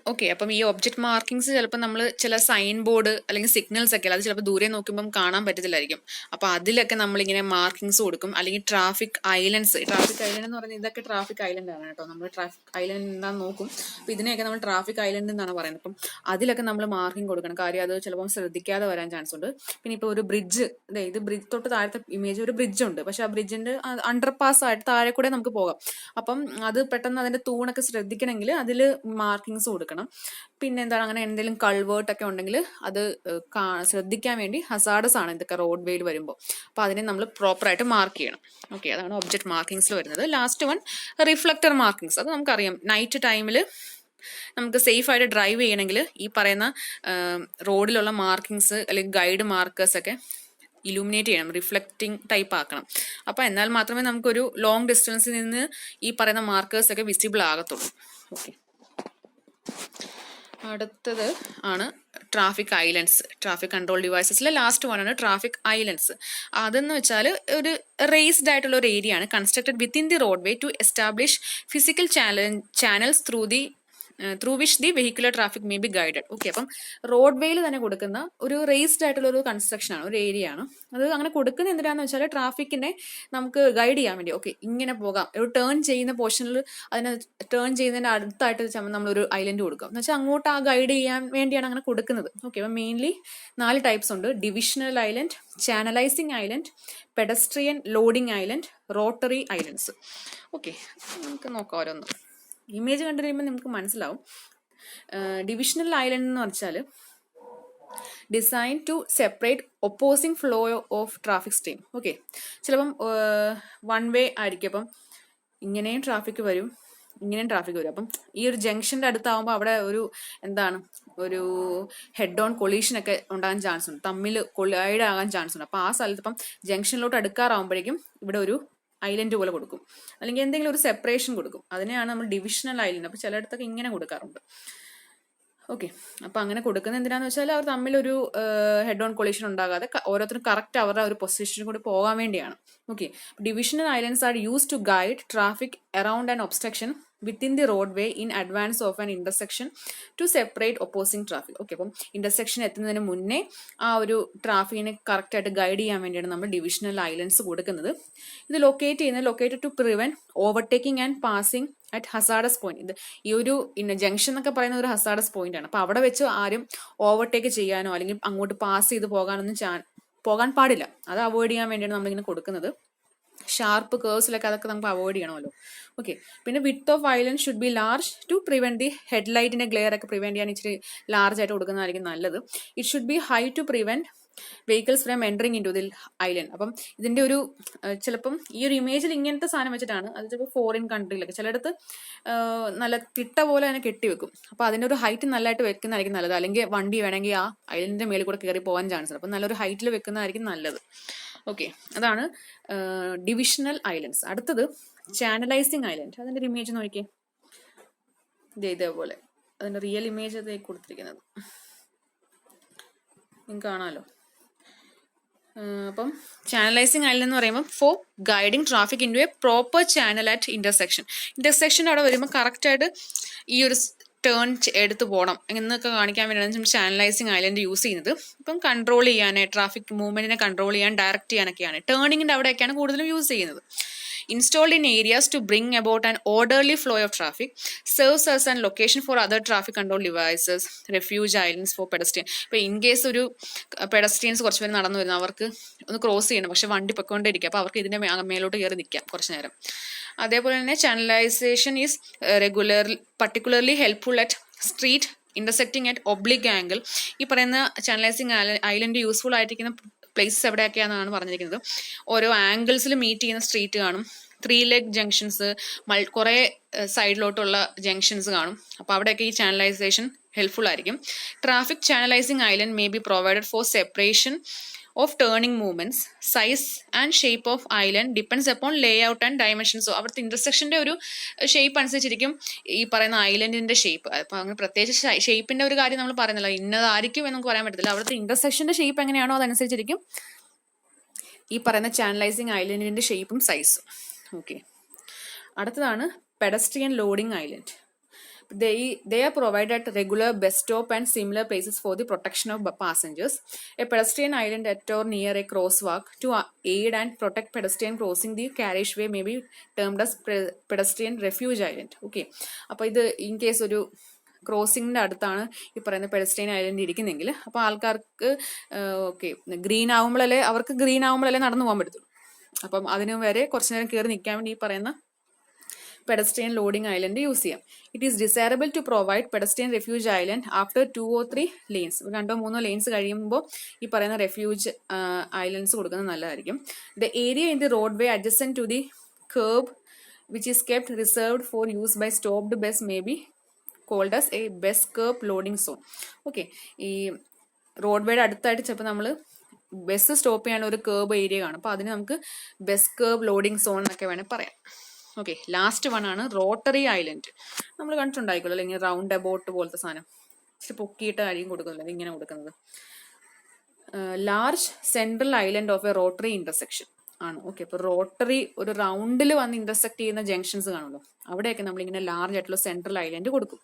ഓക്കെ, അപ്പം ഈ ഒബ്ജക്ട് മാർക്കിങ്സ് ചിലപ്പോൾ നമ്മൾ ചില സൈൻ ബോർഡ് അല്ലെങ്കിൽ സിഗ്നൽസ് ഒക്കെ അത് ചിലപ്പോൾ ദൂരെ നോക്കുമ്പം കാണാൻ പറ്റത്തില്ലായിരിക്കും. അപ്പോൾ അതിലൊക്കെ നമ്മളിങ്ങനെ മാർക്കിങ്സ് കൊടുക്കും. അല്ലെങ്കിൽ ട്രാഫിക് ഐലൻഡ്സ്. ട്രാഫിക് ഐലൻഡ് എന്ന് പറയുന്നത് ഇതൊക്കെ ട്രാഫിക് ഐലൻഡ് ആണ് കേട്ടോ. നമ്മൾ ട്രാഫിക് ഐലൻഡ് എന്താണെന്ന് നോക്കും. അപ്പോൾ ഇതിനെയൊക്കെ നമ്മൾ ട്രാഫിക് ഐലൻഡ് എന്നാണ് പറയുന്നത്. അപ്പം അതിലൊക്കെ നമ്മൾ മാർക്കിംഗ് കൊടുക്കണം. കാര്യം അത് ചിലപ്പോൾ ശ്രദ്ധിക്കാതെ വരാൻ ചാൻസ് ഉണ്ട്. പിന്നെ ഇപ്പോൾ ഒരു ബ്രിഡ്ജ്, ഇത് ബ്രിഡ്ജ് തൊട്ട് താഴത്തെ ഇമേജ് ഒരു ബ്രിഡ്ജ് ഉണ്ട്, പക്ഷെ ആ ബ്രിഡ്ജിന്റെ അണ്ടർപാസ് ആയിട്ട് താഴെ കൂടെ നമുക്ക് പോകാം. അപ്പം അത് പെട്ടെന്ന് അതിന്റെ തൂണൊക്കെ ശ്രദ്ധിക്കണമെങ്കിൽ അതിൽ മാർക്കിങ്സ് കൊടുക്കണം. പിന്നെ എന്താണ്, അങ്ങനെ എന്തെങ്കിലും കൾവേർട്ട് ഒക്കെ ഉണ്ടെങ്കിൽ അത് ശ്രദ്ധിക്കാൻ വേണ്ടി ഹസാഡസ് ആണ് ഇതൊക്കെ റോഡ് വേയിൽ വരുമ്പോൾ. അപ്പോൾ അതിനെ നമ്മൾ പ്രോപ്പറായിട്ട് മാർക്ക് ചെയ്യണം. ഓക്കെ, അതാണ് ഒബ്ജക്ട് മാർക്കിങ്സിൽ വരുന്നത്. Last one reflector markings. അത് നമുക്കറിയാം, നൈറ്റ് ടൈമിൽ നമുക്ക് സേഫ് ആയിട്ട് ഡ്രൈവ് ചെയ്യണമെങ്കിൽ ഈ പറയുന്ന റോഡിലുള്ള മാർക്കിങ്സ് അല്ലെങ്കിൽ ഗൈഡ് മാർക്കേഴ്സ് ഒക്കെ ഇലൂമിനേറ്റ് ചെയ്യണം, റിഫ്ലക്റ്റിംഗ് ടൈപ്പ് ആക്കണം. അപ്പോൾ എന്നാൽ മാത്രമേ നമുക്കൊരു ലോങ് ഡിസ്റ്റൻസിൽ നിന്ന് ഈ പറയുന്ന മാർക്കേഴ്സ് ഒക്കെ വിസിബിൾ ആകത്തുള്ളൂ. ഓക്കെ, അടുത്തത് ആണ് ട്രാഫിക് ഐലൻഡ്സ്. ട്രാഫിക് കൺട്രോൾ ഡിവൈസസിലെ ലാസ്റ്റ് വൺ ആണ് ട്രാഫിക് ഐലൻഡ്സ്. അതെന്ന് വെച്ചാൽ ഒരു റേസ്ഡ് ആയിട്ടുള്ള ഒരു ഏരിയ ആണ്, constructed within the road way to establish physical channels through the through which the vehicular traffic may be guided. Okay, അപ്പം റോഡ് വേയിൽ തന്നെ കൊടുക്കുന്ന ഒരു റേസ്ഡ് ആയിട്ടുള്ള ഒരു കൺസ്ട്രക്ഷൻ ആണ്, ഒരു ഏരിയ ആണ്. അത് അങ്ങനെ കൊടുക്കുന്നത് എന്തിനാന്ന് വെച്ചാൽ ട്രാഫിക്കിനെ നമുക്ക് ഗൈഡ് ചെയ്യാൻ വേണ്ടി. ഓക്കെ, ഇങ്ങനെ പോകാം, ഒരു ടേൺ ചെയ്യുന്ന പോർഷനിൽ അതിനെ ടേൺ ചെയ്യുന്നതിന്റെ അടുത്തായിട്ട് നമ്മളൊരു ഐലൻഡ് കൊടുക്കാം എന്ന് വെച്ചാൽ അങ്ങോട്ട് ആ ഗൈഡ് ചെയ്യാൻ വേണ്ടിയാണ് അങ്ങനെ കൊടുക്കുന്നത്. ഓക്കെ, അപ്പം മെയിൻലി 4 ടൈപ്സ് ഉണ്ട്: divisional island, channelising island, pedestrian loading island, rotary islands. Okay, നമുക്ക് നോക്കാം ഓരോന്ന്. ഇമേജ് കണ്ടു കഴിയുമ്പോൾ നമുക്ക് മനസ്സിലാവും. ഡിവിഷണൽ ഐലൻഡ് എന്ന് വെച്ചാൽ design to separate opposing flow of traffic stream. Okay, ചിലപ്പം 1 വേ ആയിരിക്കും, അപ്പം ഇങ്ങനെയും ട്രാഫിക് വരും, ഇങ്ങനെയും ട്രാഫിക് വരും. അപ്പം ഈ ഒരു ജംഗ്ഷന്റെ അടുത്താവുമ്പോൾ അവിടെ ഒരു ഹെഡ് ഓൺ കൊളീഷൻ ഒക്കെ ഉണ്ടാകാൻ ചാൻസ് ഉണ്ട്, തമ്മിൽ കൊളൈഡ് ആകാൻ ചാൻസ് ഉണ്ട്. അപ്പോൾ ആ സ്ഥലത്ത് ഇപ്പം ജംഗ്ഷനിലോട്ട് അടുക്കാറാവുമ്പോഴേക്കും ഇവിടെ ഒരു ഐലൻഡ് പോലെ കൊടുക്കും, അല്ലെങ്കിൽ എന്തെങ്കിലും ഒരു സെപ്പറേഷൻ കൊടുക്കും. അതിനെയാണ് നമ്മൾ ഡിവിഷണൽ ഐലൻഡ്. അപ്പോൾ ചിലയിടത്തൊക്കെ ഇങ്ങനെ കൊടുക്കാറുണ്ട്. ഓക്കെ, അപ്പോൾ അങ്ങനെ കൊടുക്കുന്നത് എന്തിനാന്ന് വെച്ചാൽ അവർ തമ്മിലൊരു ഹെഡ് ഓൺ കൊളീഷൻ ഉണ്ടാകാതെ ഓരോരുത്തരും കറക്റ്റ് അവരുടെ ഒരു പൊസിഷനിൽ കൂടി പോകാൻ വേണ്ടിയാണ്. Okay, divisional islands are use to guide traffic around an obstruction within the road way in advance of an intersection to separate opposing traffic. Okay, അപ്പം ഇന്റർസെക്ഷൻ എത്തുന്നതിന് മുന്നേ ആ ഒരു ട്രാഫിക്കിനെ കറക്റ്റായിട്ട് ഗൈഡ് ചെയ്യാൻ വേണ്ടിയാണ് നമ്മൾ ഡിവിഷണൽ ഐലൻഡ്സ് കൊടുക്കുന്നത്. ഇത് located to prevent overtaking and passing at hazardous point. ഇത് ഈ ഒരു ജംഗ്ഷൻ എന്നൊക്കെ പറയുന്ന ഒരു ഹസാഡസ് പോയിന്റ് ആണ്. അപ്പൊ അവിടെ വെച്ച് ആരും ഓവർടേക്ക് ചെയ്യാനോ അല്ലെങ്കിൽ അങ്ങോട്ട് പാസ് ചെയ്ത് പോകാൻ പാടില്ല. അത് അവോയ്ഡ് ചെയ്യാൻ വേണ്ടിയാണ് നമ്മളിങ്ങനെ കൊടുക്കുന്നത്. ഷാർപ്പ് കേഴ്സിലൊക്കെ അതൊക്കെ നമുക്ക് അവോയ്ഡ് ചെയ്യണമല്ലോ. ഓക്കെ, പിന്നെ width of island should be large to prevent the ഹെഡ്ലൈറ്റിന്റെ ഗ്ലെയർ ഒക്കെ പ്രിവെന്റ് ചെയ്യാൻ ഇച്ചിരി ലാർജ് ആയിട്ട് കൊടുക്കുന്നതായിരിക്കും നല്ലത്. It should be high to prevent vehicles from entering into the island. അപ്പം ഇതിന്റെ ഒരു ചിലപ്പം ഈ ഒരു ഇമേജിൽ ഇങ്ങനത്തെ സാധനം വെച്ചിട്ടാണ്, അത് ചിലപ്പോൾ ഫോറിൻ കൺട്രിയിലൊക്കെ ചിലയിടത്ത് നല്ല തിട്ട പോലെ തന്നെ കെട്ടിവെക്കും. അപ്പൊ അതിന്റെ ഒരു ഹൈറ്റ് നല്ലതായിട്ട് വെക്കുന്നതായിരിക്കും നല്ലത്. അല്ലെങ്കിൽ വണ്ടി വേണമെങ്കിൽ ആ ഐലൻഡിന്റെ മേളിൽ കൂടെ കയറി പോകാൻ ചാൻസ് ഉണ്ട്. അപ്പം നല്ലൊരു ഹൈറ്റിൽ വെക്കുന്നതായിരിക്കും നല്ലത്. ഓക്കെ, അതാണ് ഡിവിഷണൽ ഐലൻഡ്സ്. അടുത്തത് ചാനലൈസിങ് ഐലൻഡ്. അതിന്റെ ഒരു ഇമേജ് നോക്കിയേ, ഇതേപോലെ അതിന്റെ റിയൽ ഇമേജ് അത് കൊടുത്തിരിക്കുന്നത് നിങ്ങൾക്ക് കാണാമല്ലോ. അപ്പം ചാനലൈസിങ് ഐലൻഡ് എന്ന് പറയുമ്പോൾ for guiding traffic into a proper channel at intersection അവിടെ വരുമ്പോൾ കറക്റ്റായിട്ട് ഈ ഒരു ടേൺ എടുത്ത് പോകണം എന്നൊക്കെ കാണിക്കാൻ വേണ്ടിയാണ് നമ്മൾ ചാനലൈസിങ് ഐലൻഡ് യൂസ് ചെയ്യുന്നത്. ഇപ്പം കൺട്രോൾ ചെയ്യാൻ, ട്രാഫിക് മൂവ്മെന്റിനെ കൺട്രോൾ ചെയ്യാൻ, ഡയറക്റ്റ് ചെയ്യാനൊക്കെയാണ്. ടേണിങ്ങിന്റെ അവിടെയൊക്കെയാണ് കൂടുതലും യൂസ് ചെയ്യുന്നത്. Installed in areas to bring about an orderly flow of traffic, serves as an location for other traffic control devices, refuge islands for pedestrian. ഇപ്പോൾ ഇൻ കേസ് ഒരു പെഡസ്ട്രിയൻസ് കുറച്ച് പേര് നടന്നു വരുന്നു, അവർക്ക് ഒന്ന് ക്രോസ് ചെയ്യണം, പക്ഷെ വണ്ടി പൊയ്ക്കൊണ്ടിരിക്കുക, അപ്പോൾ അവർക്ക് ഇതിന്റെ മേലോട്ട് കയറി നിൽക്കാം കുറച്ച് നേരം. അതേപോലെ തന്നെ channelisation is particularly helpful at street intersecting at oblique angle. ഈ പറയുന്ന ചാനലൈസിങ് ഐലൻഡ് യൂസ്ഫുൾ ആയിട്ടിരിക്കുന്ന പ്ലേസസ് എവിടെയൊക്കെയാണെന്നാണ് പറഞ്ഞിരിക്കുന്നത്. ഓരോ ആംഗിൾസിൽ മീറ്റ് ചെയ്യുന്ന സ്ട്രീറ്റ് കാണും, 3 ലെഗ് ജംഗ്ഷൻസ്, കുറെ സൈഡിലോട്ടുള്ള ജംഗ്ഷൻസ് കാണും. അപ്പോൾ അവിടെയൊക്കെ ഈ ചാനലൈസേഷൻ ഹെൽപ്ഫുൾ ആയിരിക്കും. Traffic channelising island may be provided for separation of turning movements. Size and shape of island depends upon layout and dimensions. അവിടുത്തെ ഇന്റർസെക്ഷന്റെ ഒരു ഷേപ്പ് അനുസരിച്ചിരിക്കും ഈ പറയുന്ന ഐലൻഡിന്റെ ഷേപ്പ്. അപ്പൊ അങ്ങനെ പ്രത്യേകിച്ച് ഷേപ്പിന്റെ ഒരു കാര്യം നമ്മൾ പറയുന്നില്ല, ഇന്നതായിരിക്കും എന്ന് നമുക്ക് പറയാൻ പറ്റത്തില്ല. അവിടുത്തെ ഇന്റർസെക്ഷന്റെ ഷേപ്പ് എങ്ങനെയാണോ അതനുസരിച്ചിരിക്കും ഈ പറയുന്ന ചാനലൈസിങ് ഐലൻഡിന്റെ ഷേപ്പും സൈസും. ഓക്കെ, അടുത്തതാണ് pedestrian loading island. They are provided at regular bus stop and similar places for the protection of passengers. A pedestrian island at or near a crosswalk to aid and protect pedestrian crossing the carriageway may be termed as pedestrian refuge island. Okay, അപ്പോൾ ഇത് ഇൻ കേസ് ഒരു ക്രോസിങ്ങിന്റെ അടുത്താണ് ഈ പറയുന്ന പെഡസ്ട്രിയൻ ഐലൻഡ് ഇരിക്കുന്നെങ്കിൽ, അപ്പോൾ ആൾക്കാർക്ക് ഗ്രീൻ ആവുമ്പോഴല്ലേ നടന്നു പോകാൻ പറ്റത്തുള്ളൂ. അപ്പം അതിന് വരെ കുറച്ചു നേരം കയറി നിൽക്കാൻ വേണ്ടി ഈ പറയുന്ന പെഡസ്ട്രിയൻ ലോഡിംഗ് ഐലൻഡ് യൂസ് ചെയ്യാം. It is desirable to provide pedestrian refuge island after 2 or 3 lanes. 2 or 3 lanes കഴിയുമ്പോൾ ഈ പറയുന്ന റെഫ്യൂജ് ഐലൻഡ്സ് കൊടുക്കുന്നത് നല്ലതായിരിക്കും. The area in the road way adjacent to the curb which is kept reserved for use by stopped bus may be called as a bus curb loading zone. Okay, ഈ റോഡ് വേയുടെ അടുത്തായിട്ട് ചിലപ്പോൾ നമ്മൾ ബസ് സ്റ്റോപ്പ് ചെയ്യാൻ ഒരു കേർബ് ഏരിയ കാണും. അപ്പോൾ അതിന് നമുക്ക് ബസ് കേർബ് ലോഡിംഗ് സോൺ എന്നൊക്കെ വേണമെങ്കിൽ പറയാം. ഓക്കെ, ലാസ്റ്റ് വൺ ആണ് റോട്ടറി ഐലൻഡ്. നമ്മൾ കണ്ടിട്ടുണ്ടായിക്കോളൂ, അല്ലെങ്കിൽ റൗണ്ട് അബൌട്ട് പോലത്തെ സാധനം ഇച്ചിരി പൊക്കിയിട്ട് ആയിരിക്കും കൊടുക്കുന്നത്, ഇങ്ങനെ കൊടുക്കുന്നത്. Large central island of A rotary intersection. ആണ്. ഓക്കെ, അപ്പോൾ റോട്ടറി ഒരു റൗണ്ടിൽ വന്ന് ഇന്റർസെക്ട് ചെയ്യുന്ന ജംഗ്ഷൻസ് കാണുമല്ലോ, അവിടെയൊക്കെ നമ്മളിങ്ങനെ ലാർജ് ആയിട്ടുള്ള സെൻട്രൽ ഐലൻഡ് കൊടുക്കും.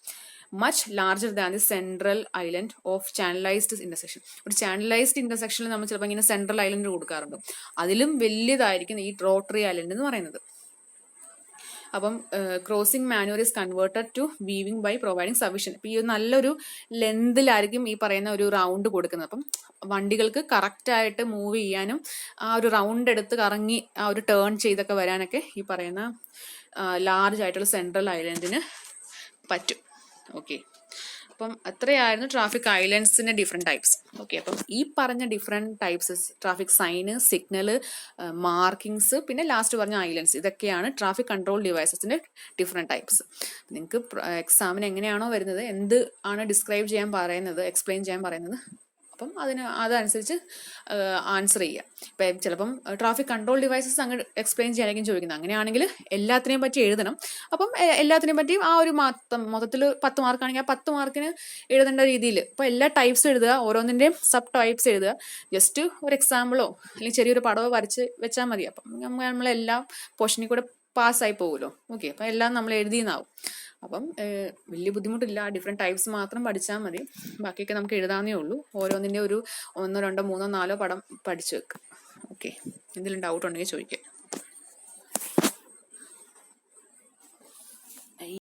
Much larger than the central island of channelised intersection. ഒരു ചാനലൈസ്ഡ് ഇന്റർസെക്ഷനിൽ നമ്മൾ ചിലപ്പോൾ ഇങ്ങനെ സെൻട്രൽ ഐലൻഡ് കൊടുക്കാറുണ്ട്. അതിലും വലിയതായിരിക്കും ഈ റോട്ടറി ഐലൻഡ് എന്ന് പറയുന്നത്. അപ്പം crossing manoeuvre is converted to weaving by providing sufficient. ഇപ്പം ഈ നല്ലൊരു ലെന്തിലായിരിക്കും ഈ പറയുന്ന ഒരു റൗണ്ട് കൊടുക്കുന്നത്. അപ്പം വണ്ടികൾക്ക് കറക്റ്റ് ആയിട്ട് മൂവ് ചെയ്യാനും ആ ഒരു റൗണ്ട് എടുത്ത് കറങ്ങി ആ ഒരു ടേൺ ചെയ്തൊക്കെ വരാനൊക്കെ ഈ പറയുന്ന ലാർജ് ആയിട്ടുള്ള സെൻട്രൽ ഐലൻഡിന് പറ്റും. ഓക്കെ, അപ്പം അത്രയായിരുന്നു ട്രാഫിക് ഐലൻഡ്സിന്റെ ഡിഫറെന്റ് ടൈപ്സ്. ഓക്കെ, അപ്പം ഈ പറഞ്ഞ different types traffic sign, signal, markings, പിന്നെ ലാസ്റ്റ് പറഞ്ഞ ഐലൻഡ്സ്, ഇതൊക്കെയാണ് ട്രാഫിക് കൺട്രോൾ ഡിവൈസസിന്റെ ഡിഫറെന്റ് ടൈപ്സ്. നിങ്ങൾക്ക് എക്സാമിന് എങ്ങനെയാണോ വരുന്നത്, എന്ത് ആണ് ഡിസ്ക്രൈബ് ചെയ്യാൻ പറയുന്നത്, എക്സ്പ്ലെയിൻ ചെയ്യാൻ പറയുന്നത്, അപ്പം അതനുസരിച്ച് ആൻസർ ചെയ്യുക. ഇപ്പം ചിലപ്പം ട്രാഫിക് കൺട്രോൾ ഡിവൈസസ് അങ്ങ് എക്സ്പ്ലെയിൻ ചെയ്യാനായിരിക്കും ചോദിക്കുന്നത്. അങ്ങനെയാണെങ്കിൽ എല്ലാത്തിനെയും പറ്റി എഴുതണം. അപ്പം എല്ലാത്തിനെയും പറ്റിയും ആ ഒരു മൊത്തത്തിൽ 10 മാർക്കാണെങ്കിൽ ആ 10 മാർക്കിന് എഴുതേണ്ട രീതിയിൽ ഇപ്പം എല്ലാ ടൈപ്സും എഴുതുക, ഓരോന്നിൻ്റെയും സബ് ടൈപ്സ് എഴുതുക. ജസ്റ്റ് ഒരു എക്സാമ്പിളോ അല്ലെങ്കിൽ ചെറിയൊരു പടമോ വരച്ച് വെച്ചാൽ മതി. അപ്പം നമ്മളെല്ലാം പോർഷനിൽ കൂടെ പാസ്സായി പോകുമല്ലോ. ഓക്കെ, അപ്പം എല്ലാം നമ്മൾ എഴുതിയെന്നാവും. അപ്പം വലിയ ബുദ്ധിമുട്ടില്ല, ഡിഫറെൻറ്റ് ടൈപ്സ് മാത്രം പഠിച്ചാൽ മതി. ബാക്കിയൊക്കെ നമുക്ക് എഴുതാവുന്നേ ഉള്ളൂ. ഓരോന്നിൻ്റെ ഒരു 1, 2, 3, 4 പടം പഠിച്ചു വെക്കുക. ഓക്കെ, എന്തെങ്കിലും ഡൗട്ട് ഉണ്ടെങ്കിൽ ചോദിക്കുക.